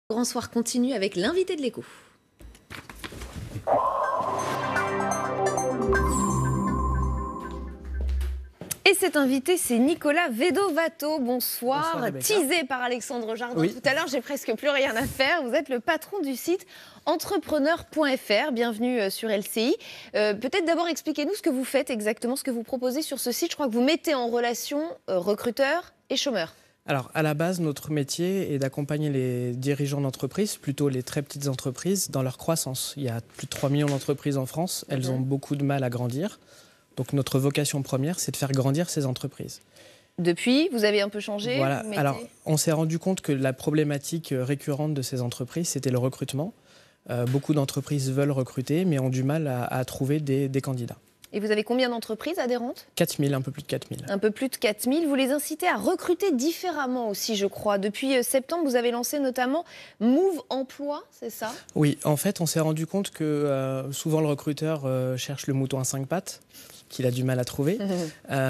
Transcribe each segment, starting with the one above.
Grand soir continue avec l'invité de l'écho. Et cet invité, c'est Nicolas Vedovato. Bonsoir. Bonsoir Rebecca. Teasé par Alexandre Jardin Oui. tout à l'heure, j'ai presque plus rien à faire. Vous êtes le patron du site entrepreneur.fr. Bienvenue sur LCI. Peut-être d'abord expliquez-nous ce que vous faites exactement, ce que vous proposez sur ce site. Je crois que vous mettez en relation recruteurs et chômeurs. Alors, à la base, notre métier est d'accompagner les dirigeants d'entreprises, plutôt les très petites entreprises, dans leur croissance. Il y a plus de 3 millions d'entreprises en France. Elles ont beaucoup de mal à grandir. Donc, notre vocation première, c'est de faire grandir ces entreprises. Depuis, vous avez un peu changé. Voilà. Alors, on s'est rendu compte que la problématique récurrente de ces entreprises, c'était le recrutement. Beaucoup d'entreprises veulent recruter, mais ont du mal à trouver des candidats. Et vous avez combien d'entreprises adhérentes ? 4000, un peu plus de 4000. Un peu plus de 4000. Vous les incitez à recruter différemment aussi, je crois. Depuis septembre, vous avez lancé notamment Move Emploi, c'est ça ? Oui, en fait, on s'est rendu compte que souvent le recruteur cherche le mouton à 5 pattes, qu'il a du mal à trouver.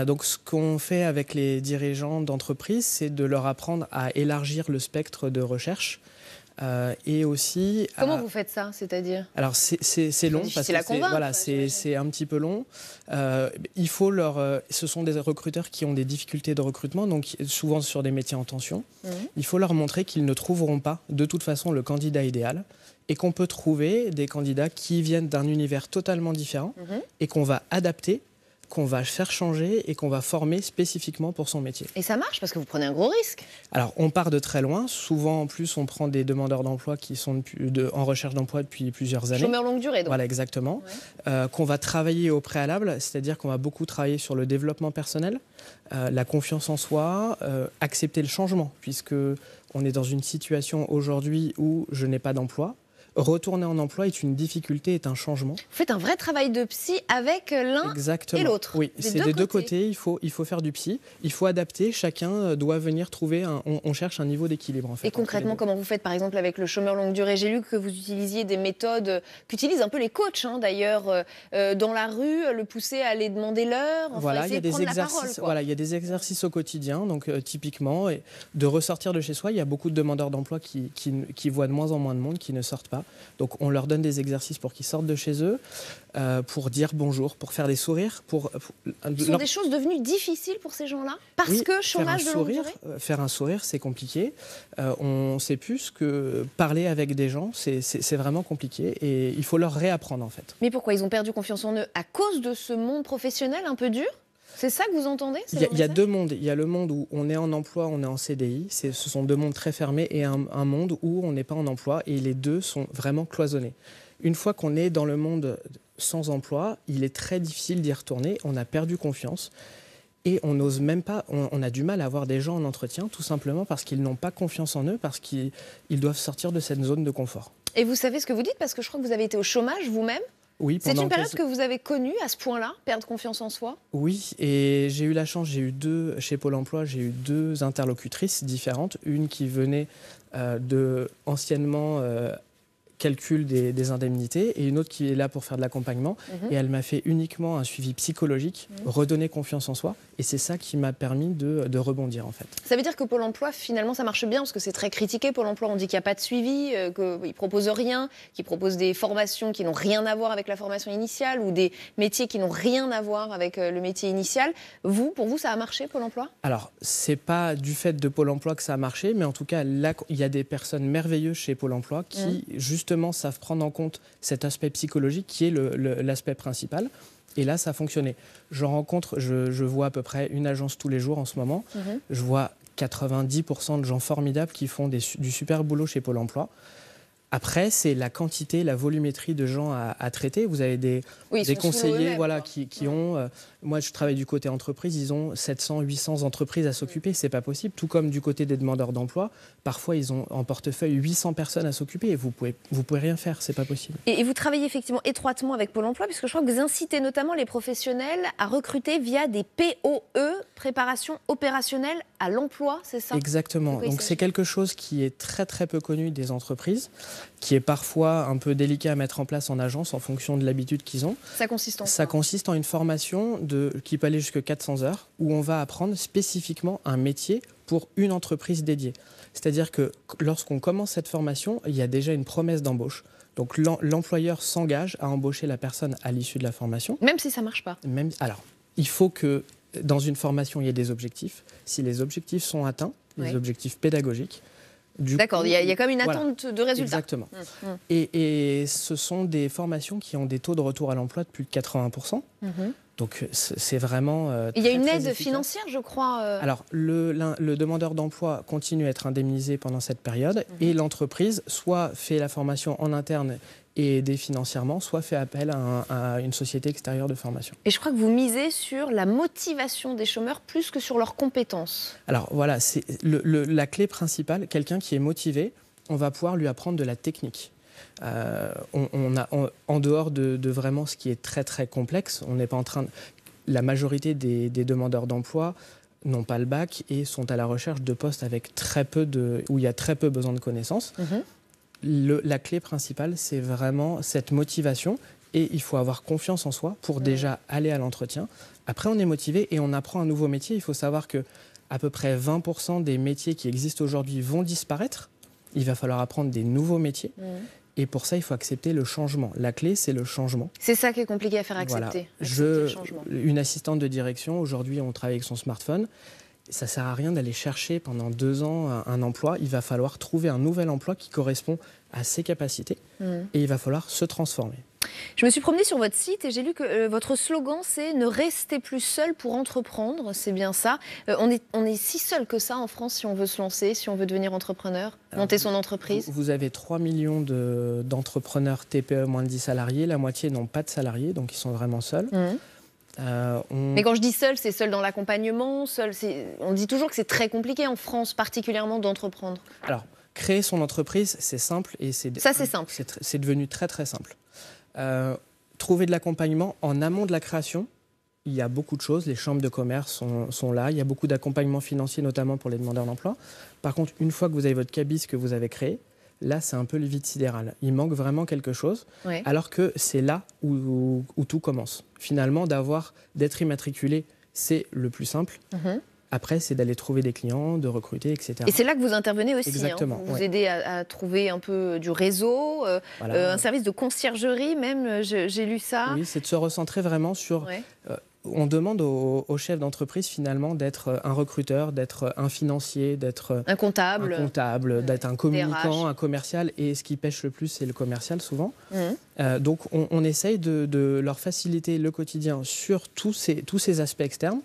Donc, ce qu'on fait avec les dirigeants d'entreprise, c'est de leur apprendre à élargir le spectre de recherche. Et aussi... Comment vous faites ça, c'est-à-dire ? Alors, c'est long, parce que c'est un petit peu long. Il faut ce sont des recruteurs qui ont des difficultés de recrutement, donc souvent sur des métiers en tension. Il faut leur montrer qu'ils ne trouveront pas, de toute façon, le candidat idéal, et qu'on peut trouver des candidats qui viennent d'un univers totalement différent, et qu'on va adapter, qu'on va faire changer et qu'on va former spécifiquement pour son métier. Et ça marche parce que vous prenez un gros risque. Alors, on part de très loin. Souvent, en plus, on prend des demandeurs d'emploi qui sont en recherche d'emploi depuis plusieurs années. Chômeurs longue durée, donc. Voilà, exactement. Ouais. Qu'on va travailler au préalable, c'est-à-dire qu'on va beaucoup travailler sur le développement personnel, la confiance en soi, accepter le changement, puisque on est dans une situation aujourd'hui où je n'ai pas d'emploi. Retourner en emploi est une difficulté, est un changement. Vous faites un vrai travail de psy avec l'un et l'autre. Oui, c'est des deux côtés. Il faut faire du psy. Il faut adapter. Chacun doit venir trouver. On cherche un niveau d'équilibre, en fait. Et concrètement, comment vous faites, par exemple, avec le chômeur longue durée ? J'ai lu que vous utilisiez des méthodes qu'utilisent un peu les coachs, d'ailleurs, dans la rue, le pousser à aller demander l'heure. Enfin, voilà, il y a des exercices. Parole, voilà, il y a des exercices au quotidien. Donc, typiquement, de ressortir de chez soi. Il y a beaucoup de demandeurs d'emploi qui voient de moins en moins de monde, qui ne sortent pas. Donc on leur donne des exercices pour qu'ils sortent de chez eux, pour dire bonjour, pour faire des sourires. Ce sont des choses devenues difficiles pour ces gens-là ? Parce que chômage de longue durée ? Faire un sourire, c'est compliqué. On sait plus que parler avec des gens, c'est vraiment compliqué. Et il faut leur réapprendre, en fait. Mais pourquoi ? Ils ont perdu confiance en eux à cause de ce monde professionnel un peu dur ? C'est ça que vous entendez ? Il y a deux mondes. Il y a le monde où on est en emploi, on est en CDI. Ce sont deux mondes très fermés, et un monde où on n'est pas en emploi. Et les deux sont vraiment cloisonnés. Une fois qu'on est dans le monde sans emploi, il est très difficile d'y retourner. On a perdu confiance. Et on n'ose même pas, on a du mal à avoir des gens en entretien, tout simplement parce qu'ils n'ont pas confiance en eux, parce qu'ils doivent sortir de cette zone de confort. Et vous savez ce que vous dites ? Parce que je crois que vous avez été au chômage vous-même. Oui, c'est une période que vous avez connue à ce point-là, perdre confiance en soi ? Oui, et j'ai eu la chance, chez Pôle emploi, j'ai eu deux interlocutrices différentes. Une qui venait anciennement calcul des indemnités, et une autre qui est là pour faire de l'accompagnement. Et elle m'a fait uniquement un suivi psychologique, redonner confiance en soi, et c'est ça qui m'a permis de rebondir, en fait. Ça veut dire que Pôle emploi, finalement, ça marche bien, parce que c'est très critiqué, Pôle emploi. On dit qu'il n'y a pas de suivi, qu'ils ne proposent rien, qu'ils proposent des formations qui n'ont rien à voir avec la formation initiale, ou des métiers qui n'ont rien à voir avec le métier initial. Pour vous, ça a marché, Pôle emploi ? Alors, c'est pas du fait de Pôle emploi que ça a marché, mais en tout cas, là, il y a des personnes merveilleuses chez Pôle emploi qui, justement, savent prendre en compte cet aspect psychologique qui est l'aspect principal. Et là, ça a fonctionné. Je vois à peu près une agence tous les jours en ce moment. Je vois 90% de gens formidables qui font du super boulot chez Pôle emploi. Après, c'est la quantité, la volumétrie de gens à traiter. Vous avez des conseillers qui ont... moi, je travaille du côté entreprise. Ils ont 700, 800 entreprises à s'occuper. C'est pas possible. Tout comme du côté des demandeurs d'emploi. Parfois, ils ont en portefeuille 800 personnes à s'occuper. Et vous pouvez rien faire. C'est pas possible. Et vous travaillez effectivement étroitement avec Pôle emploi, puisque je crois que vous incitez notamment les professionnels à recruter via des POE, préparation opérationnelle à l'emploi, c'est ça ? Exactement. Donc, c'est quelque chose qui est très, très peu connu des entreprises. qui est parfois un peu délicat à mettre en place en agence en fonction de l'habitude qu'ils ont. Ça consiste en quoi? Ça consiste en une formation qui peut aller jusqu'à 400 heures où on va apprendre spécifiquement un métier pour une entreprise dédiée. C'est-à-dire que lorsqu'on commence cette formation, il y a déjà une promesse d'embauche. Donc l'employeur s'engage à embaucher la personne à l'issue de la formation. Même si ça ne marche pas? Alors, il faut que dans une formation, il y ait des objectifs. Si les objectifs sont atteints, les objectifs pédagogiques, d'accord, il y a quand même une attente de résultats. Exactement. Et ce sont des formations qui ont des taux de retour à l'emploi de plus de 80%. Donc c'est vraiment il y a une aide financière, je crois. Alors le demandeur d'emploi continue à être indemnisé pendant cette période et l'entreprise soit fait la formation en interne et aidé financièrement, soit fait appel à une société extérieure de formation. Et je crois que vous misez sur la motivation des chômeurs plus que sur leurs compétences. Alors voilà, c'est la clé principale. Quelqu'un qui est motivé, on va pouvoir lui apprendre de la technique. En dehors de vraiment ce qui est très très complexe, on n'est pas en train de... La majorité des demandeurs d'emploi n'ont pas le bac et sont à la recherche de postes avec où il y a très peu besoin de connaissances. La clé principale, c'est vraiment cette motivation et il faut avoir confiance en soi pour déjà aller à l'entretien. Après, on est motivé et on apprend un nouveau métier. Il faut savoir que à peu près 20% des métiers qui existent aujourd'hui vont disparaître. Il va falloir apprendre des nouveaux métiers. Et pour ça, il faut accepter le changement. La clé, c'est le changement. C'est ça qui est compliqué à faire accepter. Voilà. Le changement. Une assistante de direction, aujourd'hui, on travaille avec son smartphone. Ça ne sert à rien d'aller chercher pendant 2 ans un emploi. Il va falloir trouver un nouvel emploi qui correspond à ses capacités. Et il va falloir se transformer. Je me suis promenée sur votre site et j'ai lu que votre slogan, c'est « Ne restez plus seul pour entreprendre ». C'est bien ça. On est si seul que ça en France si on veut se lancer, si on veut devenir entrepreneur, monter son entreprise. Vous avez 3 millions d'entrepreneurs TPE moins de 10 salariés. La moitié n'ont pas de salariés, donc ils sont vraiment seuls. Mais quand je dis seul, c'est seul dans l'accompagnement, on dit toujours que c'est très compliqué en France, particulièrement d'entreprendre. Alors, créer son entreprise, c'est simple. Ça, c'est simple. C'est devenu très, très simple. Trouver de l'accompagnement en amont de la création, il y a beaucoup de choses. Les chambres de commerce sont là. Il y a beaucoup d'accompagnement financier, notamment pour les demandeurs d'emploi. Par contre, une fois que vous avez votre cabis que vous avez créé, là, c'est un peu le vide sidéral. Il manque vraiment quelque chose, alors que c'est là où tout commence. Finalement, d'être immatriculé, c'est le plus simple. Après, c'est d'aller trouver des clients, de recruter, etc. Et c'est là que vous intervenez aussi. Exactement. Vous aidez à trouver un peu du réseau, un service de conciergerie même, j'ai lu ça. Oui, c'est de se recentrer vraiment sur... On demande aux chefs d'entreprise finalement d'être un recruteur, d'être un financier, d'être un comptable, d'être un communicant, un commercial. Et ce qui pêche le plus, c'est le commercial souvent. Donc on essaye de leur faciliter le quotidien sur tous ces aspects externes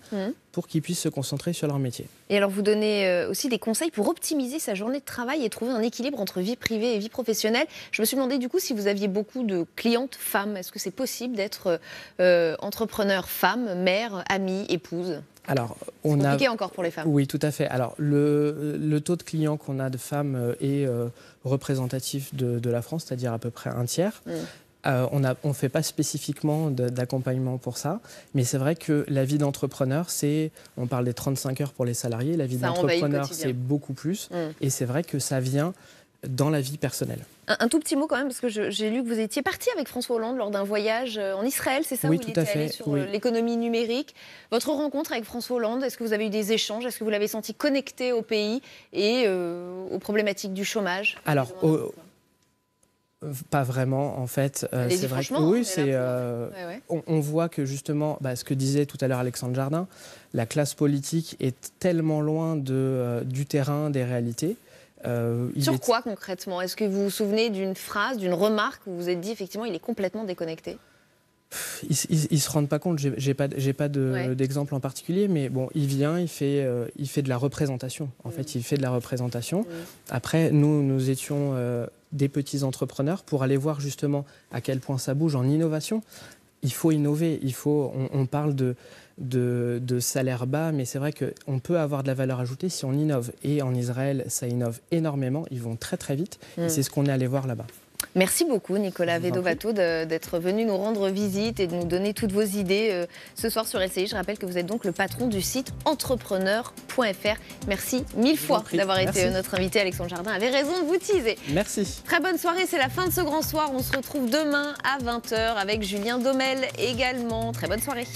pour qu'ils puissent se concentrer sur leur métier. Et alors vous donnez aussi des conseils pour optimiser sa journée de travail et trouver un équilibre entre vie privée et vie professionnelle. Je me suis demandé du coup si vous aviez beaucoup de clientes femmes. Est-ce que c'est possible d'être entrepreneur femme, mère, amie, épouse? Alors, c'est compliqué encore pour les femmes. Oui, tout à fait. Alors, le taux de clients qu'on a de femmes est représentatif de la France, c'est-à-dire à peu près un tiers. On ne fait pas spécifiquement d'accompagnement pour ça, mais c'est vrai que la vie d'entrepreneur, on parle des 35 heures pour les salariés, la vie d'entrepreneur, c'est beaucoup plus, et c'est vrai que ça vient dans la vie personnelle. Un tout petit mot quand même, parce que j'ai lu que vous étiez parti avec François Hollande lors d'un voyage en Israël, c'est ça? Oui, où tout il à était fait. Allé sur l'économie numérique. Votre rencontre avec François Hollande, est-ce que vous avez eu des échanges? Est-ce que vous l'avez senti connecté au pays et aux problématiques du chômage? Alors, pas vraiment, en fait. C'est vrai que oui, on voit que justement, ce que disait tout à l'heure Alexandre Jardin, la classe politique est tellement loin du terrain, des réalités. Sur quoi concrètement? Est-ce que vous vous souvenez d'une phrase, d'une remarque où vous vous êtes dit effectivement il est complètement déconnecté? Ils se rendent pas compte. J'ai pas d'exemple en particulier, mais bon, il vient, il fait de la représentation. En fait, il fait de la représentation. Après, nous étions des petits entrepreneurs pour aller voir justement à quel point ça bouge en innovation. Il faut innover. On parle de salaire bas, mais c'est vrai qu'on peut avoir de la valeur ajoutée si on innove. Et en Israël, ça innove énormément. Ils vont très très vite. Et c'est ce qu'on est allé voir là-bas. Merci beaucoup Nicolas Vedovato d'être venu nous rendre visite et de nous donner toutes vos idées ce soir sur LCI. Je rappelle que vous êtes donc le patron du site entrepreneur.fr. Merci mille fois d'avoir été notre invité. Alexandre Jardin avait raison de vous teaser. Merci. Très bonne soirée, c'est la fin de ce grand soir. On se retrouve demain à 20h avec Julien Domel également. Très bonne soirée.